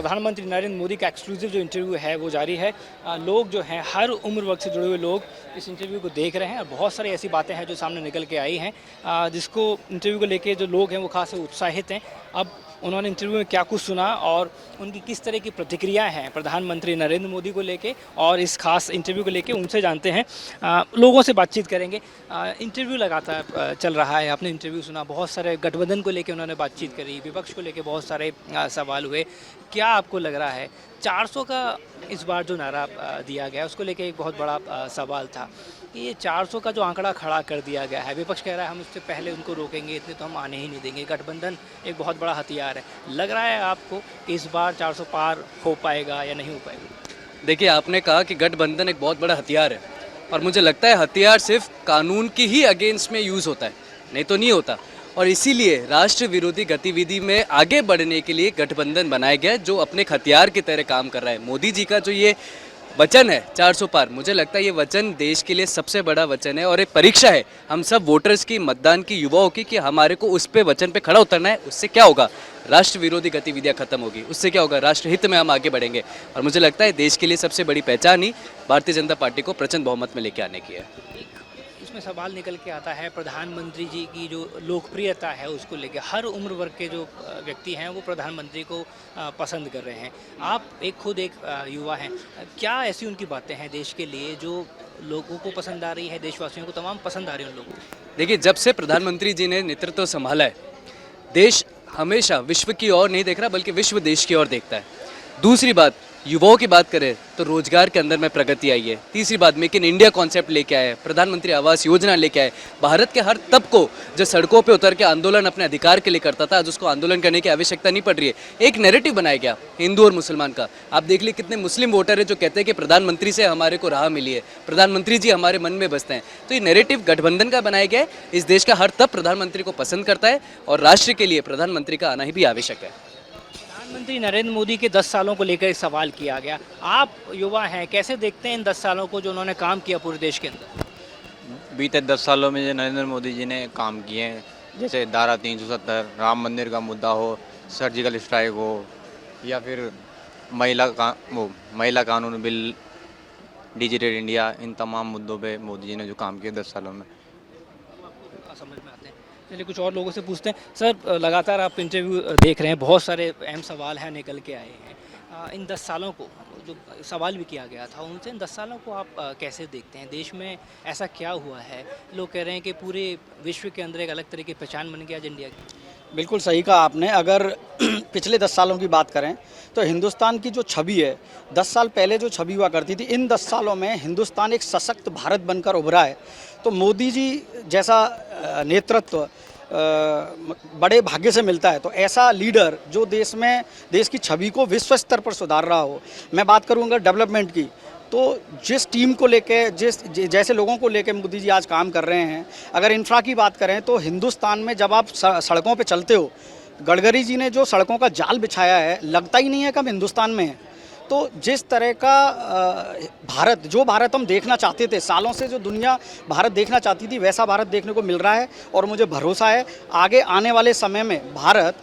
प्रधानमंत्री नरेंद्र मोदी का एक्सक्लूसिव जो इंटरव्यू है वो जारी है। लोग जो हैं हर उम्र वर्ग से जुड़े हुए लोग इस इंटरव्यू को देख रहे हैं और बहुत सारी ऐसी बातें हैं जो सामने निकल के आई हैं, जिसको इंटरव्यू को लेके जो लोग हैं वो खास उत्साहित हैं। अब उन्होंने इंटरव्यू में क्या कुछ सुना और उनकी किस तरह की प्रतिक्रिया हैं प्रधानमंत्री नरेंद्र मोदी को लेके और इस खास इंटरव्यू को लेके, उनसे जानते हैं। लोगों से बातचीत करेंगे। इंटरव्यू लगातार चल रहा है, आपने इंटरव्यू सुना, बहुत सारे गठबंधन को लेके उन्होंने बातचीत करी, विपक्ष को लेके बहुत सारे सवाल हुए। क्या आपको लग रहा है 400 का इस बार जो नारा दिया गया उसको लेके एक बहुत बड़ा सवाल था कि ये 400 का जो आंकड़ा खड़ा कर दिया गया है, विपक्ष कह रहा है हम इससे पहले उनको रोकेंगे, इतने तो हम आने ही नहीं देंगे। गठबंधन एक बहुत बड़ा हथियार है। लग रहा है आपको कि इस बार 400 पार हो पाएगा या नहीं हो पाएगा? देखिए, आपने कहा कि गठबंधन एक बहुत बड़ा हथियार है और मुझे लगता है हथियार सिर्फ कानून की ही अगेंस्ट में यूज़ होता है, नहीं तो नहीं होता। और इसीलिए राष्ट्र विरोधी गतिविधि में आगे बढ़ने के लिए गठबंधन बनाया गया जो अपने एक हथियार की तरह काम कर रहा है। मोदी जी का जो ये वचन है 400 पार, मुझे लगता है ये वचन देश के लिए सबसे बड़ा वचन है और एक परीक्षा है हम सब वोटर्स की, मतदान की, युवाओं की, कि हमारे को उस पे वचन पे खड़ा उतरना है। उससे क्या होगा, राष्ट्र विरोधी गतिविधियां खत्म होगी। उससे क्या होगा, राष्ट्र हित में हम आगे बढ़ेंगे। और मुझे लगता है देश के लिए सबसे बड़ी पहचान ही भारतीय जनता पार्टी को प्रचंड बहुमत में लेके आने की है। इसमें सवाल निकल के आता है प्रधानमंत्री जी की जो लोकप्रियता है उसको लेके। हर उम्र वर्ग के जो व्यक्ति हैं वो प्रधानमंत्री को पसंद कर रहे हैं। आप खुद एक युवा हैं, क्या ऐसी उनकी बातें हैं देश के लिए जो लोगों को पसंद आ रही है, देशवासियों को तमाम पसंद आ रही है उन लोगों को? देखिए, जब से प्रधानमंत्री जी ने नेतृत्व संभाला है, देश हमेशा विश्व की ओर नहीं देख रहा बल्कि विश्व देश की ओर देखता है। दूसरी बात, युवाओं की बात करें तो रोजगार के अंदर में प्रगति आई है। तीसरी बात, मेक इन इंडिया कॉन्सेप्ट लेके आए, प्रधानमंत्री आवास योजना लेके आए। भारत के हर तबको जो सड़कों पे उतर के आंदोलन अपने अधिकार के लिए करता था, आज उसको आंदोलन करने की आवश्यकता नहीं पड़ रही है। एक नैरेटिव बनाया गया हिंदू और मुसलमान का। आप देख लीजिए कितने मुस्लिम वोटर है जो कहते हैं कि प्रधानमंत्री से हमारे को राह मिली है, प्रधानमंत्री जी हमारे मन में बसते हैं। तो ये नैरेटिव गठबंधन का बनाया गया है। इस देश का हर तब प्रधानमंत्री को पसंद करता है और राष्ट्र के लिए प्रधानमंत्री का आना ही भी आवश्यक है। प्रधानमंत्री नरेंद्र मोदी के 10 सालों को लेकर एक सवाल किया गया। आप युवा हैं, कैसे देखते हैं इन 10 सालों को जो उन्होंने काम किया पूरे देश के अंदर? बीते 10 सालों में जो नरेंद्र मोदी जी ने काम किए हैं, जैसे धारा 370, राम मंदिर का मुद्दा हो, सर्जिकल स्ट्राइक हो, या फिर महिला कानून बिल, डिजिटल इंडिया, इन तमाम मुद्दों पे मोदी जी ने जो काम किया 10 सालों में समझ में आते हैं। चलिए कुछ और लोगों से पूछते हैं। सर, लगातार आप इंटरव्यू देख रहे हैं, बहुत सारे अहम सवाल हैं निकल के आए हैं। इन 10 सालों को जो सवाल भी किया गया था उनसे, इन 10 सालों को आप कैसे देखते हैं? देश में ऐसा क्या हुआ है? लोग कह रहे हैं कि पूरे विश्व के अंदर एक अलग तरह की पहचान बन गया आज इंडिया की। बिल्कुल सही कहा आपने। अगर पिछले 10 सालों की बात करें तो हिंदुस्तान की जो छवि है, 10 साल पहले जो छवि हुआ करती थी, इन 10 सालों में हिंदुस्तान एक सशक्त भारत बनकर उभरा है। तो मोदी जी जैसा नेतृत्व बड़े भाग्य से मिलता है। तो ऐसा लीडर जो देश की छवि को विश्व स्तर पर सुधार रहा हो। मैं बात करूँगा डेवलपमेंट की, तो जिस टीम को लेके, जैसे लोगों को लेके मोदी जी आज काम कर रहे हैं। अगर इंफ्रा की बात करें तो हिंदुस्तान में जब आप सड़कों पे चलते हो, गडकरी जी ने जो सड़कों का जाल बिछाया है, लगता ही नहीं है कि हम हिंदुस्तान में हैं। तो जिस तरह का भारत हम देखना चाहते थे, सालों से जो दुनिया भारत देखना चाहती थी, वैसा भारत देखने को मिल रहा है। और मुझे भरोसा है आगे आने वाले समय में भारत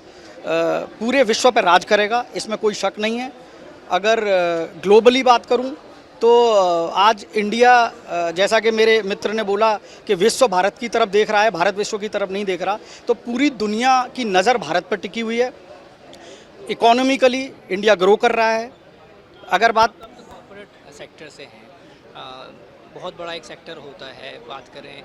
पूरे विश्व पर राज करेगा, इसमें कोई शक नहीं है। अगर ग्लोबली बात करूं तो आज इंडिया, जैसा कि मेरे मित्र ने बोला कि विश्व भारत की तरफ देख रहा है, भारत विश्व की तरफ नहीं देख रहा। तो पूरी दुनिया की नज़र भारत पर टिकी हुई है। इकोनॉमिकली इंडिया ग्रो कर रहा है। अगर बात कॉर्पोरेट सेक्टर से है, बहुत बड़ा एक सेक्टर होता है। बात करें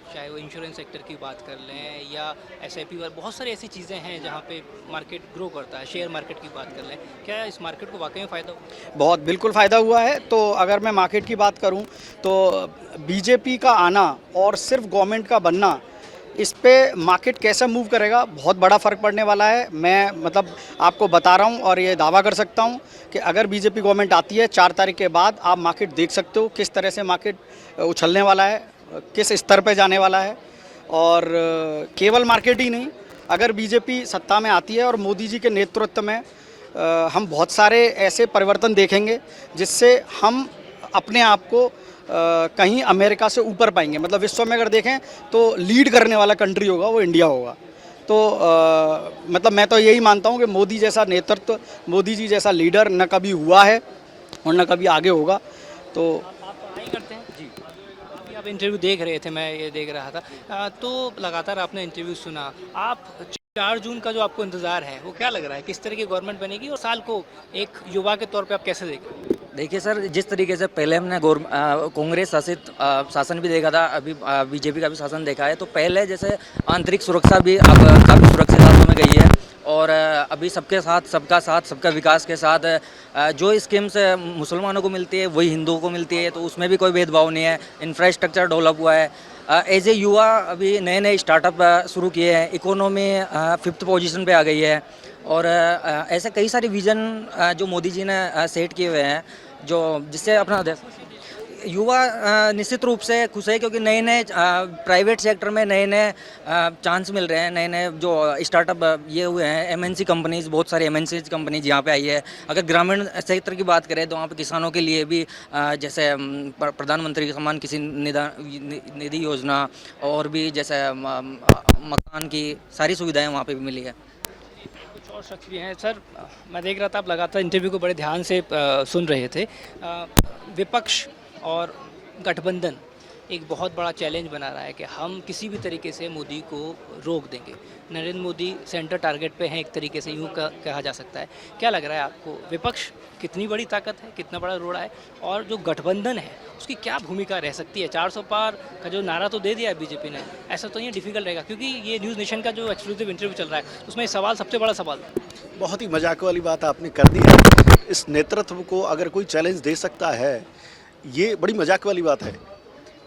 चाहे वो इंश्योरेंस सेक्टर की बात कर लें या SIP, बहुत सारी ऐसी चीज़ें हैं जहाँ पे मार्केट ग्रो करता है। शेयर मार्केट की बात कर लें, क्या इस मार्केट को वाकई में फ़ायदा हुआ? बहुत बिल्कुल फ़ायदा हुआ है। तो अगर मैं मार्केट की बात करूं तो बीजेपी का आना और सिर्फ गवर्नमेंट का बनना, इस पे मार्केट कैसे मूव करेगा, बहुत बड़ा फ़र्क पड़ने वाला है। मैं आपको बता रहा हूँ और ये दावा कर सकता हूँ कि अगर बीजेपी गवर्नमेंट आती है 4 तारीख के बाद, आप मार्केट देख सकते हो किस तरह से मार्केट उछलने वाला है, किस स्तर पे जाने वाला है। और केवल मार्केट ही नहीं, अगर बीजेपी सत्ता में आती है और मोदी जी के नेतृत्व में हम बहुत सारे ऐसे परिवर्तन देखेंगे जिससे हम अपने आप को कहीं अमेरिका से ऊपर पाएंगे। मतलब विश्व में अगर देखें तो लीड करने वाला कंट्री होगा वो इंडिया होगा। तो मतलब मैं तो यही मानता हूँ कि मोदी जैसा नेतृत्व, मोदी जी जैसा लीडर न कभी हुआ है और न कभी आगे होगा। तो आप पढ़ाई करते हैं जी? अभी आप इंटरव्यू देख रहे थे, मैं ये देख रहा था। तो लगातार आपने इंटरव्यू सुना। आप 4 जून का जो आपको इंतज़ार है वो क्या लग रहा है? किस तरह की गवर्नमेंट बनेगी और साल को एक युवा के तौर पे आप कैसे देख रहे हैं? देखिए सर, जिस तरीके से पहले हमने कांग्रेस शासित शासन भी देखा था, अभी बीजेपी का भी शासन देखा है, तो पहले जैसे आंतरिक सुरक्षा भी अब काफ़ी सुरक्षित हाथों में गई है। और अभी सबके साथ सबका साथ सबका विकास के साथ जो स्कीम्स मुसलमानों को मिलती है वही हिंदुओं को मिलती है, तो उसमें भी कोई भेदभाव नहीं है। इंफ्रास्ट्रक्चर डेवलप हुआ है। एज ए युवा अभी नए नए स्टार्टअप शुरू किए हैं। इकोनॉमी 5th पोजीशन पे आ गई है। और ऐसे कई सारे विजन जो मोदी जी ने सेट किए हुए हैं, जो जिससे अपना देश युवा निश्चित रूप से खुश है, क्योंकि नए नए प्राइवेट सेक्टर में नए नए चांस मिल रहे हैं। नए नए जो स्टार्टअप ये हुए हैं, एमएनसी कंपनीज, बहुत सारी एमएनसी कंपनीज यहाँ पे आई है। अगर ग्रामीण सेक्टर की बात करें तो वहाँ पे किसानों के लिए भी जैसे प्रधानमंत्री सम्मान किसी निधि योजना और भी जैसे मकान की सारी सुविधाएं वहाँ पे भी मिली है। कुछ और शख्स भी हैं सर। मैं देख रहा था आप लगातार इंटरव्यू को बड़े ध्यान से सुन रहे थे। विपक्ष और गठबंधन एक बहुत बड़ा चैलेंज बना रहा है कि हम किसी भी तरीके से मोदी को रोक देंगे। नरेंद्र मोदी सेंटर टारगेट पे हैं, एक तरीके से यूँ कहा जा सकता है। क्या लग रहा है आपको, विपक्ष कितनी बड़ी ताकत है, कितना बड़ा रोड़ा है, और जो गठबंधन है उसकी क्या भूमिका रह सकती है? 400 पार का जो नारा तो दे दिया है बीजेपी ने, ऐसा तो ये डिफिकल्ट रहेगा? क्योंकि ये न्यूज़ नेशन का जो एक्सक्लूसिव इंटरव्यू चल रहा है उसमें सवाल सबसे बड़ा सवाल था। बहुत ही मजाक वाली बात आपने कर दी है। इस नेतृत्व को अगर कोई चैलेंज दे सकता है, ये बड़ी मजाक वाली बात है।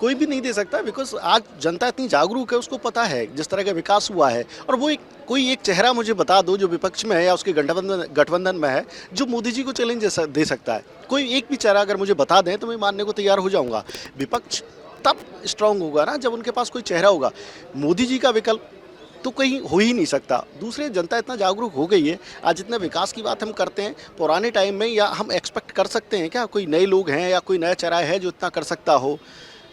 कोई भी नहीं दे सकता, बिकॉज आज जनता इतनी जागरूक है, उसको पता है जिस तरह का विकास हुआ है। और वो कोई एक चेहरा मुझे बता दो जो विपक्ष में है या उसके गठबंधन में है, जो मोदी जी को चैलेंज दे सकता है। कोई एक भी चेहरा अगर मुझे बता दें तो मैं मानने को तैयार हो जाऊंगा। विपक्ष तब स्ट्रांग होगा ना जब उनके पास कोई चेहरा होगा। मोदी जी का विकल्प तो कहीं हो ही नहीं सकता। दूसरे, जनता इतना जागरूक हो गई है। आज इतने विकास की बात हम करते हैं, पुराने टाइम में या हम एक्सपेक्ट कर सकते हैं क्या कोई नए लोग हैं या कोई नया चेहरा है जो इतना कर सकता हो?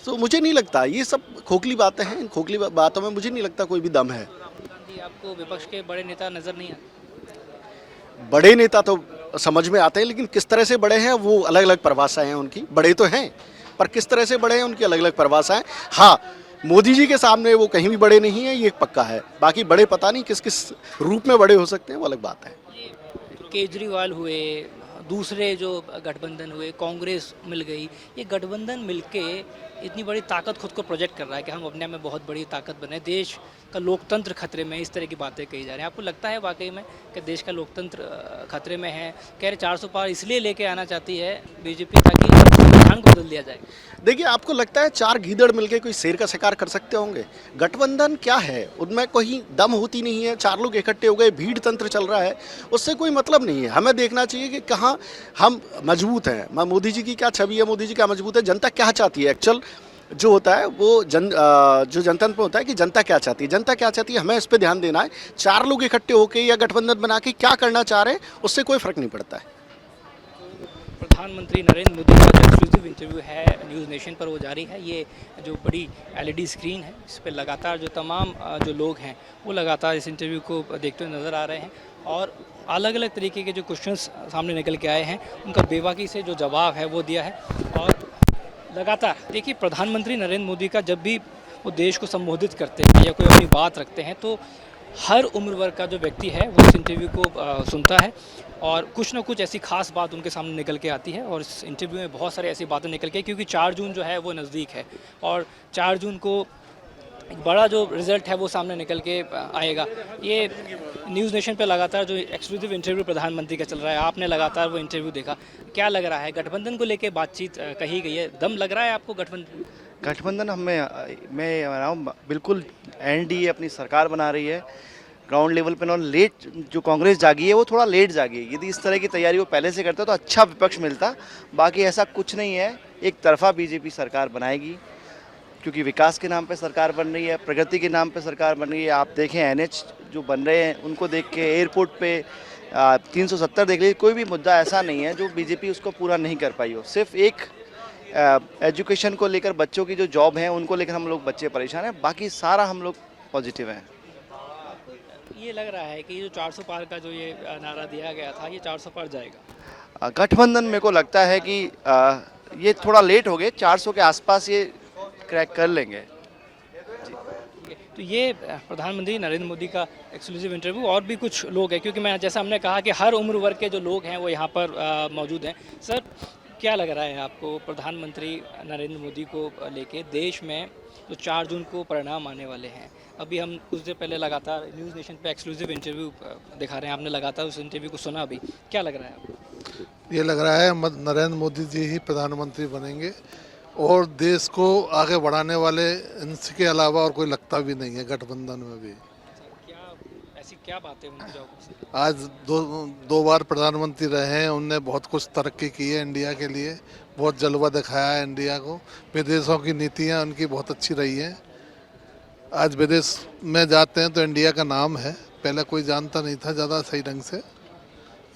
तो मुझे नहीं लगता। ये सब खोखली बातें हैं। इन खोखली बातों में मुझे नहीं लगता कोई भी दम है। गांधी आपको विपक्ष के बड़े नेता नजर नहीं आते? बड़े नेता तो समझ में आते हैं, लेकिन किस तरह से बड़े हैं वो अलग अलग परिभाषाएं हैं उनकी। बड़े तो हैं, पर किस तरह से बड़े हैं उनकी अलग अलग परिभाषाएं। हाँ, मोदी जी के सामने वो कहीं भी बड़े नहीं हैं, ये पक्का है। बाकी बड़े पता नहीं किस किस रूप में बड़े हो सकते हैं, वो अलग बात है। केजरीवाल हुए, दूसरे जो गठबंधन हुए, कांग्रेस मिल गई, ये गठबंधन मिलके इतनी बड़ी ताकत खुद को प्रोजेक्ट कर रहा है कि हम अपने में बहुत बड़ी ताकत बने, देश का लोकतंत्र खतरे में, इस तरह की बातें कही जा रही हैं। आपको लगता है वाकई में कि देश का लोकतंत्र खतरे में है? कह रहे 400 पार इसलिए लेके आना चाहती है बीजेपी ताकि संविधान को बदल दिया जाए। देखिए, आपको लगता है 4 गीदड़ मिलके कोई शेर का शिकार कर सकते होंगे? गठबंधन क्या है, उनमें कोई दम होती नहीं है। 4 लोग इकट्ठे हो गए, भीड़ तंत्र चल रहा है, उससे कोई मतलब नहीं है। हमें देखना चाहिए कि कहाँ हम मजबूत हैं। मोदी जी की क्या छवि है, मोदी जी क्या मजबूत है, जनता क्या चाहती है। एक्चुअल जो होता है वो जो जनतंत्र में होता है कि जनता क्या चाहती है, जनता क्या चाहती है, हमें इस पर ध्यान देना है। 4 लोग इकट्ठे होकर या गठबंधन बना के क्या करना चाह रहे हैं, उससे कोई फर्क नहीं पड़ता है। प्रधानमंत्री नरेंद्र मोदी का जो एक्सक्लूसिव इंटरव्यू है न्यूज़ नेशन पर वो जारी है। ये जो बड़ी LED स्क्रीन है, इस पर लगातार जो तमाम जो लोग हैं वो लगातार इस इंटरव्यू को देखते हुए नज़र आ रहे हैं, और अलग अलग तरीके के जो क्वेश्चंस सामने निकल के आए हैं उनका बेबाकी से जो जवाब है वो दिया है। और लगातार देखिए, प्रधानमंत्री नरेंद्र मोदी का जब भी वो देश को संबोधित करते हैं या कोई अपनी बात रखते हैं तो हर उम्र वर्ग का जो व्यक्ति है वो इस इंटरव्यू को सुनता है, और कुछ ना कुछ ऐसी खास बात उनके सामने निकल के आती है। और इस इंटरव्यू में बहुत सारी ऐसी बातें निकल के, क्योंकि 4 जून जो है वो नज़दीक है, और 4 जून को एक बड़ा जो रिज़ल्ट है वो सामने निकल के आएगा। ये न्यूज़ नेशन पे लगातार जो एक्सक्लूसिव इंटरव्यू प्रधानमंत्री का चल रहा है, आपने लगातार वो इंटरव्यू देखा, क्या लग रहा है? गठबंधन को लेके बातचीत कही गई है, दम लग रहा है आपको गठबंधन? गठबंधन मैं बिल्कुल NDA अपनी सरकार बना रही है। ग्राउंड लेवल पे ना लेट जो कांग्रेस जागी है वो थोड़ा लेट जागी है। यदि इस तरह की तैयारी वो पहले से करता तो अच्छा विपक्ष मिलता। बाकी ऐसा कुछ नहीं है, एक तरफा बीजेपी सरकार बनाएगी, क्योंकि विकास के नाम पे सरकार बन रही है, प्रगति के नाम पे सरकार बन रही है। आप देखें NH जो बन रहे हैं उनको देख के, एयरपोर्ट पे 370 देख लीजिए, कोई भी मुद्दा ऐसा नहीं है जो बीजेपी उसको पूरा नहीं कर पाई हो। सिर्फ एक एजुकेशन को लेकर, बच्चों की जो जॉब है उनको लेकर हम लोग बच्चे परेशान हैं, बाकी सारा हम लोग पॉजिटिव हैं। ये लग रहा है कि ये जो 400 पार का जो ये नारा दिया गया था, ये 400 पार जाएगा। गठबंधन मेरे को लगता है कि ये थोड़ा लेट हो गए, 400 के आसपास ये क्रैक कर लेंगे। तो ये प्रधानमंत्री नरेंद्र मोदी का एक्सक्लूसिव इंटरव्यू। और भी कुछ लोग हैं, क्योंकि मैं जैसा हमने कहा कि हर उम्र वर्ग के जो लोग हैं वो यहाँ पर मौजूद हैं। सर, क्या लग रहा है आपको प्रधानमंत्री नरेंद्र मोदी को लेके देश में जो 4 जून को परिणाम आने वाले हैं? अभी हम कुछ देर पहले लगातार न्यूज़ नेशन पे एक्सक्लूसिव इंटरव्यू दिखा रहे हैं, आपने लगातार उस इंटरव्यू को सुना अभी, क्या लग रहा है आपको? ये लग रहा है नरेंद्र मोदी जी ही प्रधानमंत्री बनेंगे और देश को आगे बढ़ाने वाले इनके अलावा और कोई लगता भी नहीं है गठबंधन में भी। क्या ऐसी क्या बातें उनकी जो आज दो बार प्रधानमंत्री रहे हैं, उनने बहुत कुछ तरक्की की है इंडिया के लिए, बहुत जलवा दिखाया है इंडिया को। विदेशों की नीतियां उनकी बहुत अच्छी रही हैं। आज विदेश में जाते हैं तो इंडिया का नाम है, पहले कोई जानता नहीं था ज़्यादा सही ढंग से।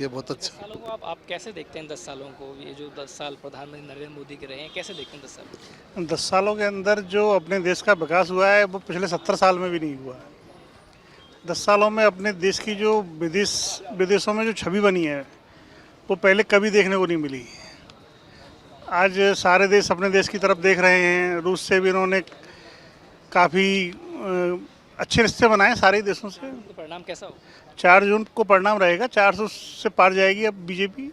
ये बहुत अच्छा। 10 सालों को आप कैसे देखते हैं? 10 सालों को, ये जो 10 साल प्रधानमंत्री नरेंद्र मोदी के रहे हैं, कैसे देखते हैं 10 साल? 10 सालों के अंदर जो अपने देश का विकास हुआ है वो पिछले 70 साल में भी नहीं हुआ है। 10 सालों में अपने देश की जो विदेशों में जो छवि बनी है वो पहले कभी देखने को नहीं मिली। आज सारे देश अपने देश की तरफ देख रहे हैं। रूस से भी इन्होंने काफ़ी अच्छे रिश्ते बनाए सारे देशों से। तो परिणाम कैसा हो? 4 जून को परिणाम रहेगा, 400 से पार जाएगी अब बीजेपी।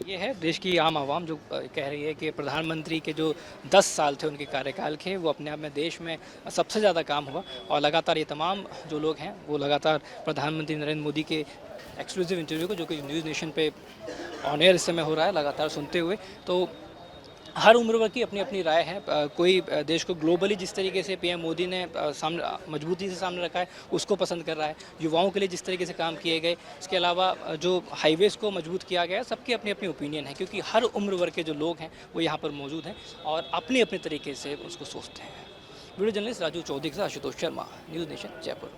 ये है देश की आम आवाम जो कह रही है कि प्रधानमंत्री के जो 10 साल थे उनके कार्यकाल के, वो अपने आप में देश में सबसे ज़्यादा काम हुआ। और लगातार ये तमाम जो लोग हैं वो लगातार प्रधानमंत्री नरेंद्र मोदी के एक्सक्लूसिव इंटरव्यू को, जो कि न्यूज़ नेशन पे ऑन एयर इस समय हो रहा है, लगातार सुनते हुए। तो हर उम्र वर्ग की अपनी अपनी राय है। कोई देश को ग्लोबली जिस तरीके से पीएम मोदी ने सामने मजबूती से सामने रखा है उसको पसंद कर रहा है। युवाओं के लिए जिस तरीके से काम किए गए, इसके अलावा जो हाईवेज़ को मजबूत किया गया है, सबकी अपनी अपनी ओपिनियन है, क्योंकि हर उम्र वर्ग के जो लोग हैं वो यहाँ पर मौजूद हैं और अपने अपने तरीके से उसको सोचते हैं। वीडियो जर्नलिस्ट राजू चौधरी के साथ आशुतोष शर्मा, न्यूज़ नेशन, जयपुर।